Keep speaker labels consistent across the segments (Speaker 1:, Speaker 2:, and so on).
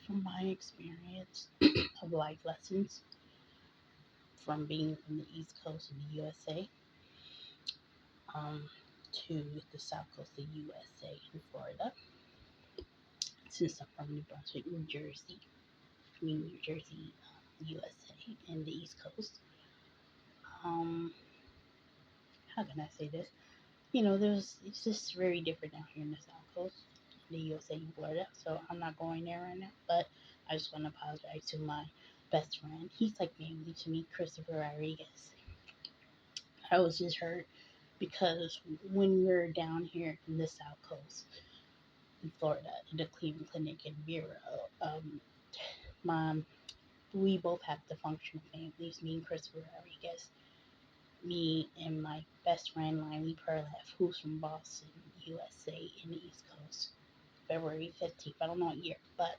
Speaker 1: from my experience of life lessons from being from the East Coast of the USA um, to the South Coast of the USA in Florida. Since I'm from New Brunswick, New Jersey, New Jersey, USA, and the East Coast. Um, how can I say this? It's just very different down here in the South Coast, the USA and Florida. So I'm not going there right now. But I just want to apologize to my best friend. He's like family to me, Christopher.R. I was just hurt because when we're down here in the South Coast in Florida, in the Cleveland Clinic in Vero, my we both have dysfunctional families. Me and Christopher Rodriguez, me and my best friend Liney Perleff, who's from Boston, USA, in the East Coast, February 15th. I don't know what year, but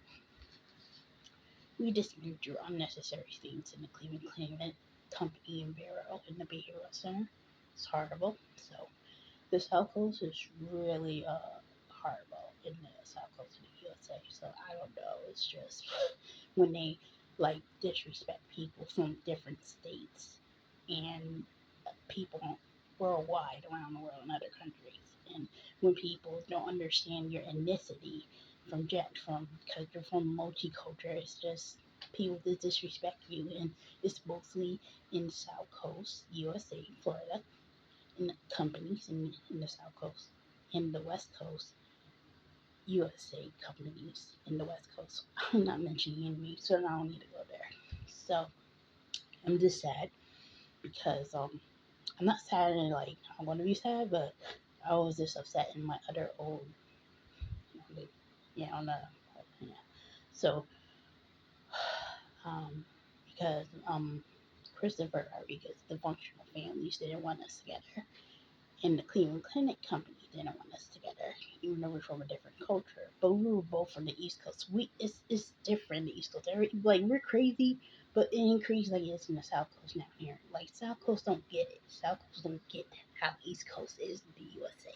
Speaker 1: we just moved through unnecessary things in the Cleveland Clinic Company in Vero in the Behavioral Center. It's horrible. So the South Coast is really horrible in the South Coast of the USA. So I don't know. It's just when they like disrespect people from different states and people worldwide around the world in other countries. And when people don't understand your ethnicity from because you're from multicultural, it's just people that disrespect you, and it's mostly in the South Coast, USA, Florida, in the companies in the South Coast, in the West Coast, USA companies in the West Coast. I'm not mentioning enemy, so I don't need to go there. So I'm just sad because I'm not sad and like I want to be sad, but I was just upset in my other old, yeah, on the, yeah. So, um, because Christopher Rodriguez, the functional families didn't want us together, and the Cleveland Clinic Company didn't want us together, even though we're from a different culture. But we were both from the East Coast. It's different the East Coast. Like we're crazy, but it ain't crazy like it is in the South Coast now here. Like South Coast don't get it. South Coast don't get how East Coast is in the USA.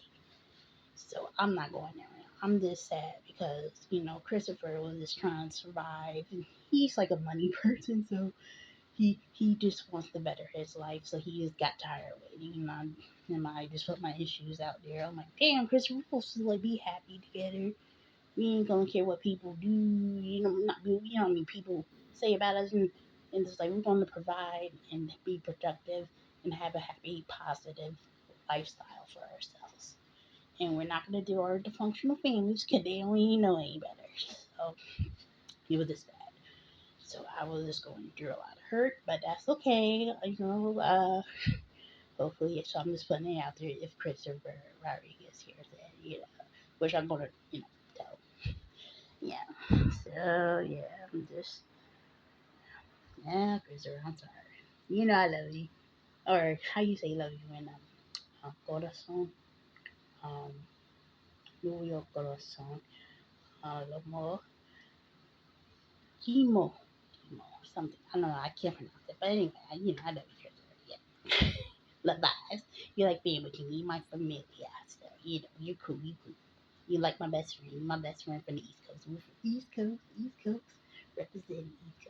Speaker 1: So I'm not going there right now. I'm just sad because Christopher was just trying to survive, and he's like a money person, so he just wants to better his life, so he just got tired of waiting. And I just put my issues out there. I'm like, damn, Chris, we're supposed to like be happy together. We ain't gonna care what people do. Not I mean, people say about us, and it's like we're gonna provide and be productive and have a happy, positive lifestyle for ourselves. And we're not gonna do our dysfunctional families because they don't even know any better. So it was just bad. So I was just going through a lot of hurt, but that's okay. Hopefully, so I'm just putting it out there if Christopher Rodriguez hears it, which I'm gonna, tell. Yeah. So yeah, I'm just Christopher. I'm sorry. I love you. Or how you say love you in corazón, um, Nuyo corazón, lo Chemo, chemo, something. I don't know. I can't pronounce it, but anyway, I love you, Christopher. Yeah. Love vibes. You like being with me, my familia. So you're cool. You cool. You like my best friend. My best friend from the East Coast. We're from East Coast, East Coast, representing East